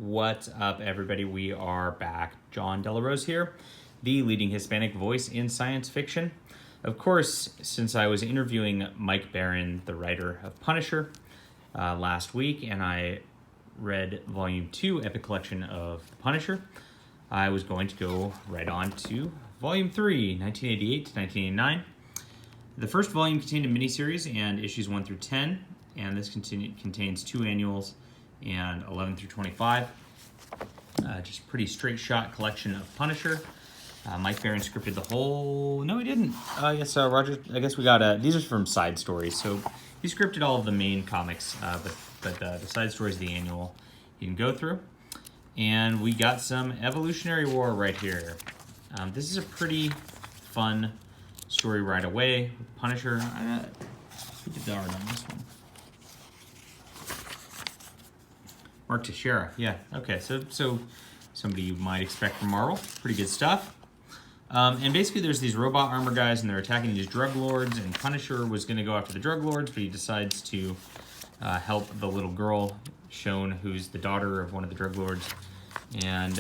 What's up, everybody? We are back. John Delarose here, the leading Hispanic voice in science fiction. Of course, since I was interviewing Mike Barron, the writer of Punisher, last week, and I read Volume 2, Epic Collection of The Punisher, I was going to go right on to Volume 3, 1988 to 1989. The first volume contained a miniseries and issues 1 through 10, and this contains 2 annuals and 11 through 25. Just a pretty straight shot collection of Punisher. Mike Barron scripted the whole... No, he didn't. Yes, Roger, I guess we got... these are from side stories, so he scripted all of the main comics, but the side stories of the annual you can go through. And we got some Evolutionary War right here. This is a pretty fun story right away. Punisher... who did the art on this one? Mark Teixeira, yeah, okay, so somebody you might expect from Marvel, pretty good stuff. And basically there's these robot armor guys and they're attacking these drug lords, and Punisher was gonna go after the drug lords, but he decides to help the little girl, Shone, who's the daughter of one of the drug lords, and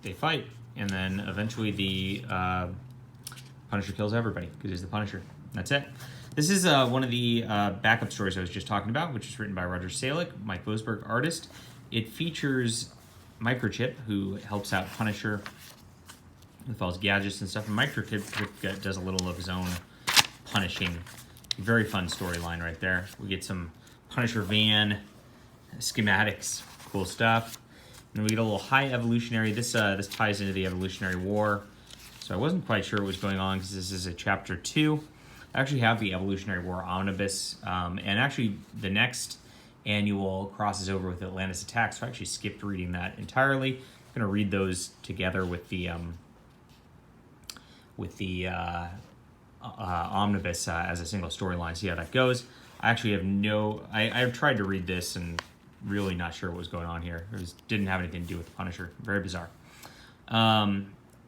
they fight, and then eventually the Punisher kills everybody, because he's the Punisher. That's it. This is one of the backup stories I was just talking about, which is written by Roger Salick, Mike Vosberg, artist. It features Microchip, who helps out Punisher with all his gadgets and stuff. And Microchip does a little of his own punishing. Very fun storyline right there. We get some Punisher van schematics, cool stuff. And we get a little high evolutionary. This ties into the Evolutionary War. So I wasn't quite sure what was going on because this is a chapter 2. I actually have the Evolutionary War omnibus, and actually the next annual crosses over with Atlantis Attack, so I actually skipped reading that entirely. I'm going to read those together with the omnibus as a single storyline, see how that goes. I actually have I've tried to read this and really not sure what was going on here. It didn't have anything to do with the Punisher. Very bizarre.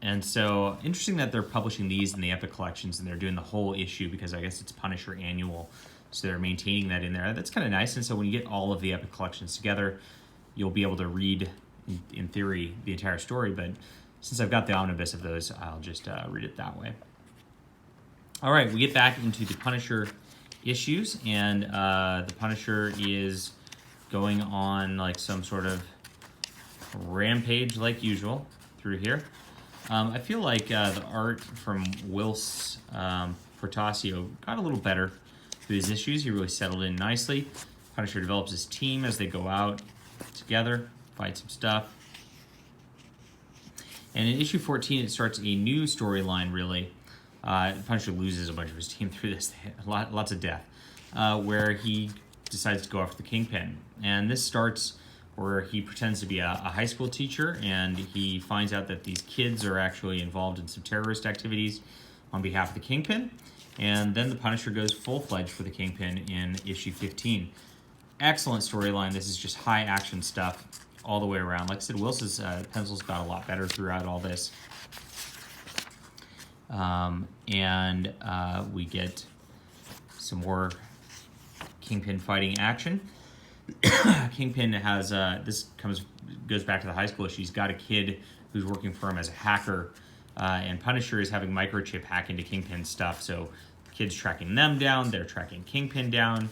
And so, interesting that they're publishing these in the Epic Collections and they're doing the whole issue because I guess it's Punisher Annual. So they're maintaining that in there. That's kind of nice. And so when you get all of the Epic Collections together, you'll be able to read, in theory, the entire story. But since I've got the omnibus of those, I'll just read it that way. All right, we get back into the Punisher issues. And the Punisher is going on like some sort of rampage like usual through here. I feel like the art from Whilce Portacio got a little better through these issues. He really settled in nicely. Punisher develops his team as they go out together, fight some stuff. And in issue 14, it starts a new storyline, really. Punisher loses a bunch of his team through this, lots of death, where he decides to go after the Kingpin. And this starts where he pretends to be a high school teacher, and he finds out that these kids are actually involved in some terrorist activities on behalf of the Kingpin. And then the Punisher goes full-fledged for the Kingpin in issue 15. Excellent storyline. This is just high-action stuff all the way around. Like I said, Wilson's pencils got a lot better throughout all this. We get some more Kingpin fighting action. Kingpin has goes back to the high school. She's got a kid who's working for him as a hacker, and Punisher is having Microchip hack into Kingpin stuff. So the kid's tracking them down, they're tracking Kingpin down,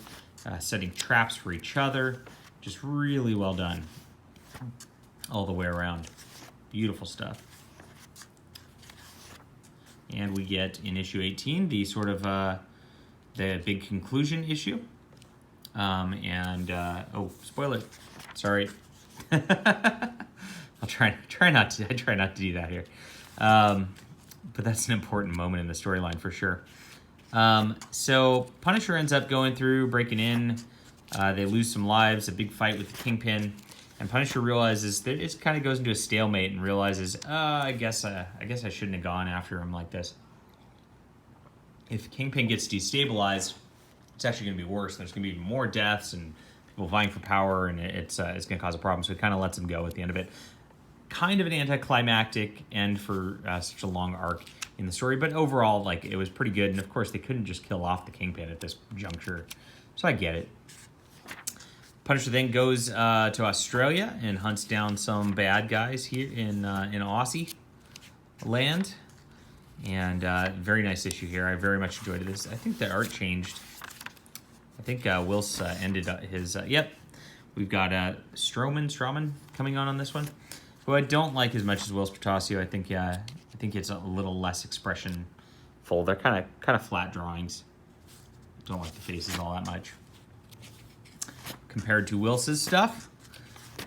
setting traps for each other. Just really well done all the way around. Beautiful stuff. And we get in issue 18 the sort of the big conclusion issue. Oh, spoiler! Sorry. I'll try not to. I try not to do that here, but that's an important moment in the storyline for sure. So Punisher ends up going through, breaking in. They lose some lives, a big fight with the Kingpin, and Punisher realizes that it kind of goes into a stalemate and realizes, I guess I shouldn't have gone after him like this. If Kingpin gets destabilized, it's actually going to be worse. There's going to be even more deaths and people vying for power, and it's going to cause a problem. So it kind of lets him go at the end of it. Kind of an anticlimactic end for such a long arc in the story, but overall, like, it was pretty good. And of course, they couldn't just kill off the Kingpin at this juncture, so I get it. Punisher then goes to Australia and hunts down some bad guys here in Aussie land. And very nice issue here. I very much enjoyed this. I think the art changed. I think Wills ended his... yep. We've got Strawman coming on this one, who I don't like as much as Wills Portacio. I think it's a little less expression full. They're kind of flat drawings. Don't like the faces all that much compared to Wils's stuff.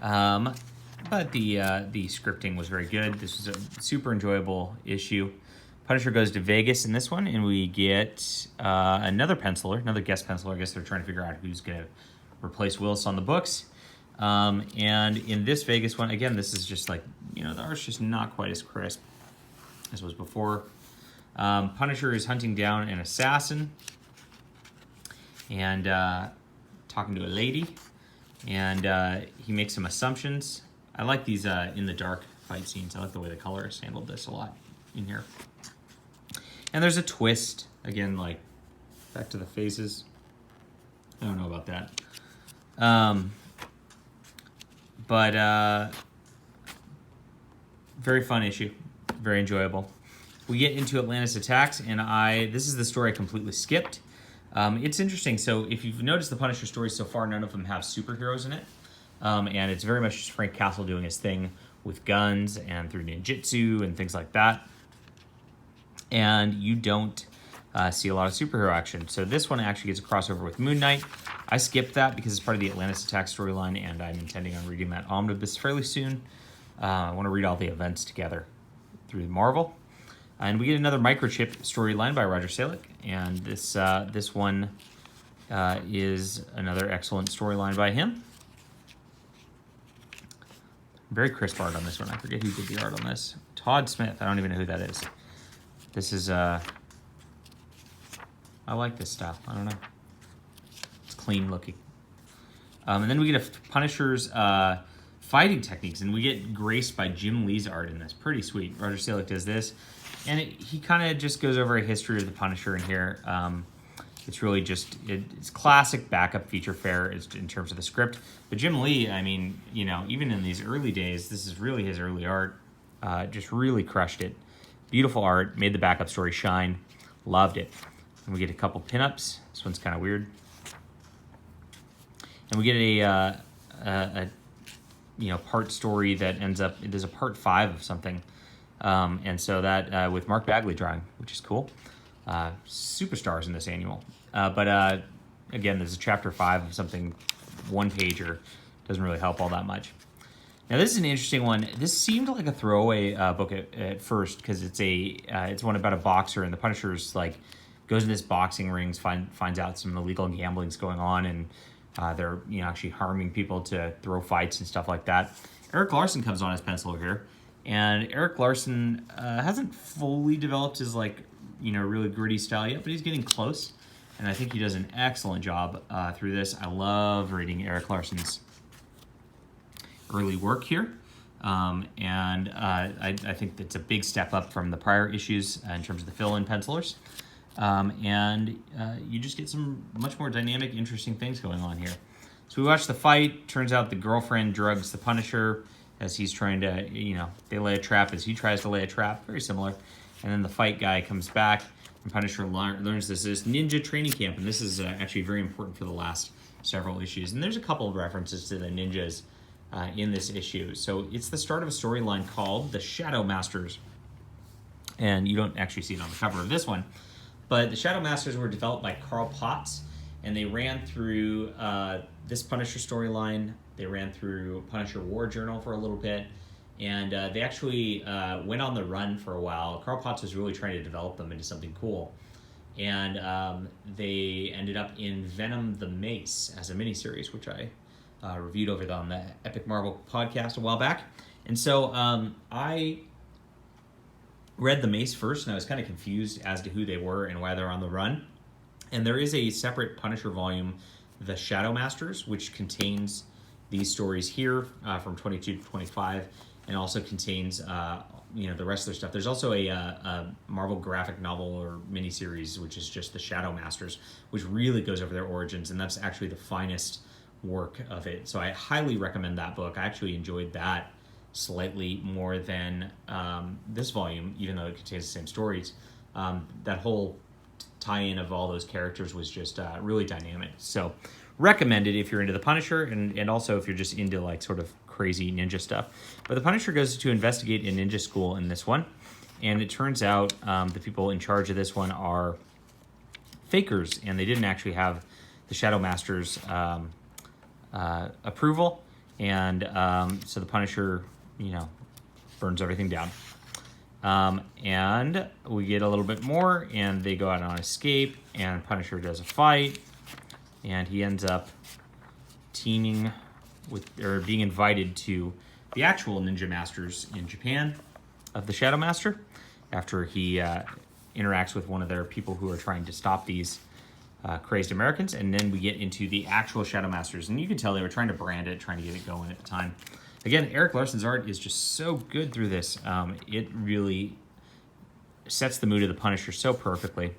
But the scripting was very good. This was a super enjoyable issue. Punisher goes to Vegas in this one, and we get another penciler, another guest penciler. I guess they're trying to figure out who's going to replace Willis on the books. And in this Vegas one, again, this is just like, the art's just not quite as crisp as was before. Punisher is hunting down an assassin and talking to a lady, and he makes some assumptions. I like these in the dark fight scenes. I like the way the colors handled this a lot in here. And there's a twist, again, like back to the faces. I don't know about that. But very fun issue, very enjoyable. We get into Atlantis Attacks, and this is the story I completely skipped. It's interesting. So if you've noticed the Punisher stories so far, none of them have superheroes in it. And it's very much just Frank Castle doing his thing with guns and through ninjutsu and things like that. And you don't see a lot of superhero action. So this one actually gets a crossover with Moon Knight. I skipped that because it's part of the Atlantis Attack storyline, and I'm intending on reading that omnibus fairly soon. I want to read all the events together through Marvel. And we get another Microchip storyline by Roger Salick, and this one is another excellent storyline by him. Very crisp art on this one. I forget who did the art on this. Todd Smith. I don't even know who that is. This is, I like this stuff. I don't know. It's clean looking. And then we get a Punisher's fighting techniques, and we get graced by Jim Lee's art in this. Pretty sweet. Roger Salick does this. And he kind of just goes over a history of the Punisher in here. It's really just, it's classic backup feature fare in terms of the script. But Jim Lee, I mean, even in these early days, this is really his early art. Just really crushed it. Beautiful art, made the backup story shine. Loved it. And we get a couple pinups. This one's kind of weird. And we get a part story that ends up, there's a part 5 of something. And so that with Mark Bagley drawing, which is cool. Superstars in this annual. But again, there's a chapter 5 of something, one pager. Doesn't really help all that much. Now this is an interesting one. This seemed like a throwaway book at first because it's one about a boxer, and the Punisher's like goes in this boxing rings, finds out some illegal gambling's going on, and they're actually harming people to throw fights and stuff like that. Eric Larson comes on as penciler here, and Eric Larson hasn't fully developed his really gritty style yet, but he's getting close, and I think he does an excellent job through this. I love reading Eric Larson's early work here, and I think that's a big step up from the prior issues in terms of the fill-in pencilers, and you just get some much more dynamic, interesting things going on here. So we watch the fight. Turns out the girlfriend drugs the Punisher as he's trying to, they lay a trap as he tries to lay a trap. Very similar. And then the fight guy comes back, and Punisher learns this ninja training camp, and this is actually very important for the last several issues. And there's a couple of references to the ninjas in this issue. So it's the start of a storyline called The Shadow Masters. And you don't actually see it on the cover of this one. But the Shadow Masters were developed by Carl Potts, and they ran through this Punisher storyline. They ran through Punisher War Journal for a little bit. And they actually went on the run for a while. Carl Potts was really trying to develop them into something cool. And they ended up in Venom the Mace as a miniseries, which I reviewed over on the Epic Marvel podcast a while back. And so I read the Mace first, and I was kind of confused as to who they were and why they're on the run. And there is a separate Punisher volume, The Shadow Masters, which contains these stories here from 22 to 25, and also contains the rest of their stuff. There's also a Marvel graphic novel or miniseries, which is just The Shadow Masters, which really goes over their origins, and that's actually the finest work of it. So I highly recommend that book. I actually enjoyed that slightly more than this volume, even though it contains the same stories. That whole tie-in of all those characters was just really dynamic. So recommended if you're into the Punisher, and also if you're just into like sort of crazy ninja stuff. But the Punisher goes to investigate a ninja school in this one, and it turns out the people in charge of this one are fakers, and they didn't actually have the Shadow Master's approval, and so the Punisher, burns everything down. And we get a little bit more, and they go out on escape, and Punisher does a fight, and he ends up teaming with, or being invited to the actual ninja masters in Japan of the Shadow Master after he interacts with one of their people who are trying to stop these crazed Americans. And then we get into the actual Shadow Masters, and you can tell they were trying to brand it, trying to get it going at the time. Again, Eric Larson's art is just so good through this. It really sets the mood of the Punisher so perfectly.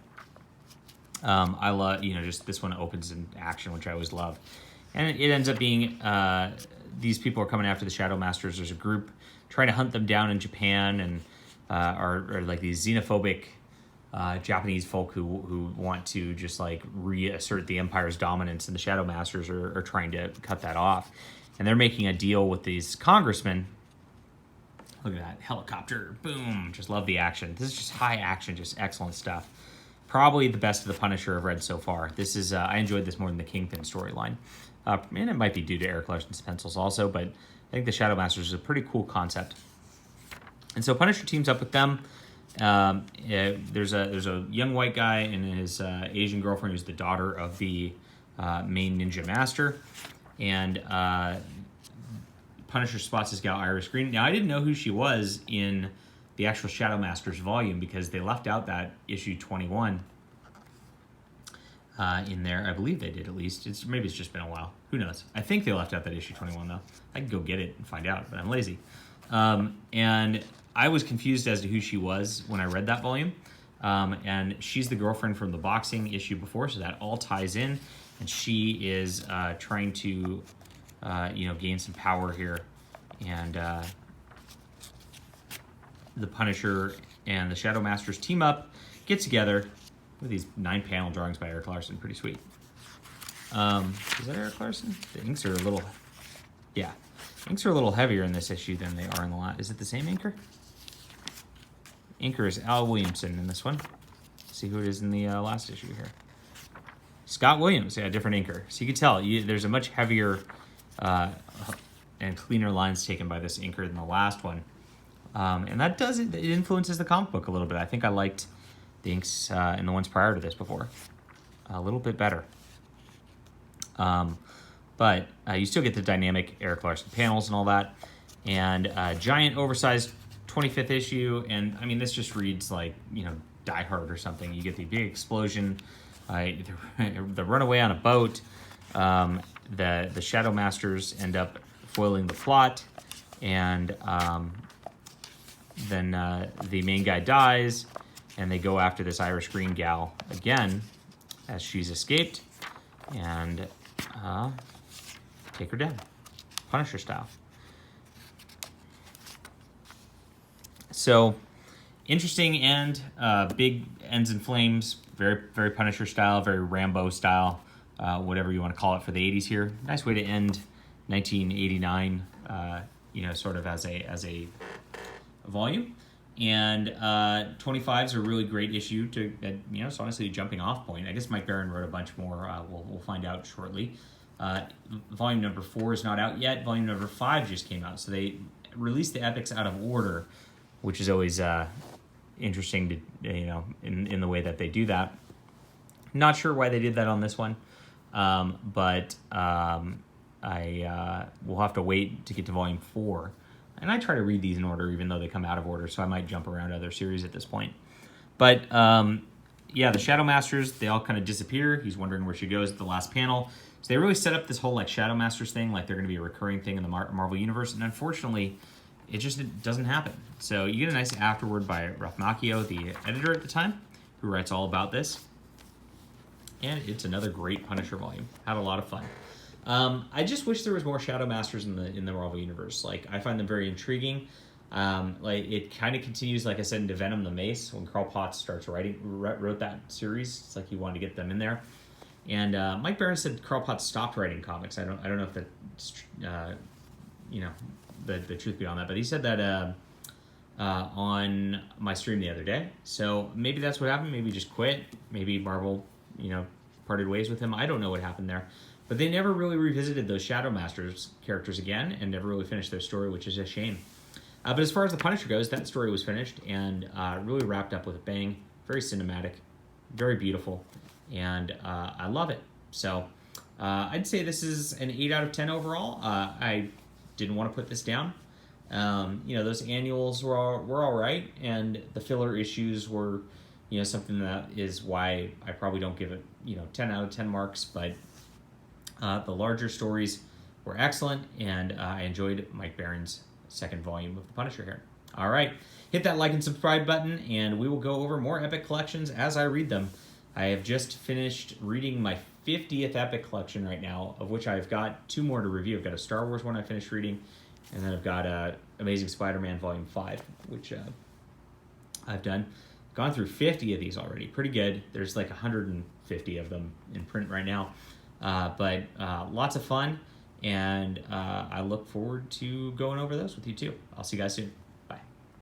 I love, just this one opens in action, which I always love. And it ends up being these people are coming after the Shadow Masters. There's a group trying to hunt them down in Japan, and are like these xenophobic Japanese folk who want to just like reassert the Empire's dominance, and the Shadow Masters are trying to cut that off. And they're making a deal with these congressmen. Look at that helicopter, boom, just love the action. This is just high action, just excellent stuff. Probably the best of the Punisher I've read so far. This is, I enjoyed this more than the Kingpin storyline. And it might be due to Eric Larson's pencils also, but I think the Shadow Masters is a pretty cool concept. And so Punisher teams up with them. There's a young white guy and his Asian girlfriend who's the daughter of the main ninja master. And Punisher spots this gal, Iris Green. Now, I didn't know who she was in the actual Shadow Masters volume because they left out that issue 21 in there. I believe they did, at least. Maybe it's just been a while. Who knows? I think they left out that issue 21, though. I could go get it and find out, but I'm lazy. And I was confused as to who she was when I read that volume. And she's the girlfriend from the boxing issue before, so that all ties in. And she is trying to, gain some power here. And the Punisher and the Shadow Masters team up, get together with these 9-panel drawings by Eric Larson. Pretty sweet. Is that Eric Larson? The inks are a little, inks are a little heavier in this issue than they are in the last. Is it the same inker? Inker is Al Williamson in this one. Let's see who it is in the last issue here. Scott Williams, different inker. So you can tell there's a much heavier and cleaner lines taken by this inker than the last one. And that it influences the comic book a little bit. I think I liked the inks in the ones prior to this before a little bit better. But you still get the dynamic Eric Larson panels and all that. And giant oversized 25th issue. And I mean, this just reads like, Die Hard or something. You get the big explosion. The runaway on a boat. The Shadow Masters end up foiling the plot, and then the main guy dies, and they go after this Irish Green gal again as she's escaped, and take her down, Punisher style. So interesting and big ends in flames. Very, very Punisher style, very Rambo style, whatever you want to call it for the 80s here. Nice way to end 1989, sort of as a volume. And 25's a really great issue to, it's honestly a jumping off point. I guess Mike Barron wrote a bunch more. We'll find out shortly. Volume number 4 is not out yet. Volume number 5 just came out. So they released the epics out of order, which is always interesting to, in the way that they do that. Not sure why they did that on this one, but I will have to wait to get to volume 4. And I try to read these in order, even though they come out of order, so I might jump around other series at this point. But the Shadow Masters, they all kind of disappear. He's wondering where she goes at the last panel. So they really set up this whole like Shadow Masters thing, like they're going to be a recurring thing in the Marvel Universe, and unfortunately, it doesn't happen. So you get a nice afterword by Ralph Macchio, the editor at the time, who writes all about this. And it's another great Punisher volume. Had a lot of fun. I just wish there was more Shadow Masters in the Marvel universe. Like, I find them very intriguing. Like, it kind of continues, like I said, into Venom the Mace when Carl Potts wrote that series. It's like he wanted to get them in there. And Mike Barron said Carl Potts stopped writing comics. I don't know if that's the truth beyond that, but he said that on my stream the other day. So maybe that's what happened. Maybe he just quit. Maybe Marvel, parted ways with him. I don't know what happened there. But they never really revisited those Shadow Masters characters again and never really finished their story, which is a shame. But as far as the Punisher goes, that story was finished and really wrapped up with a bang. Very cinematic, very beautiful, and I love it. So I'd say this is an 8 out of 10 overall. I didn't want to put this down. Those annuals were all right, and the filler issues were, something that is why I probably don't give it, 10 out of 10 marks, but the larger stories were excellent, and I enjoyed Mike Barron's second volume of The Punisher here. All right, hit that like and subscribe button, and we will go over more Epic collections as I read them. I have just finished reading my 50th Epic collection right now, of which I've got 2 more to review. I've got a Star Wars one I finished reading, and then I've got Amazing Spider-Man Volume 5, which I've gone through 50 of these already. Pretty good. There's like 150 of them in print right now. But lots of fun, and I look forward to going over those with you too. I'll see you guys soon.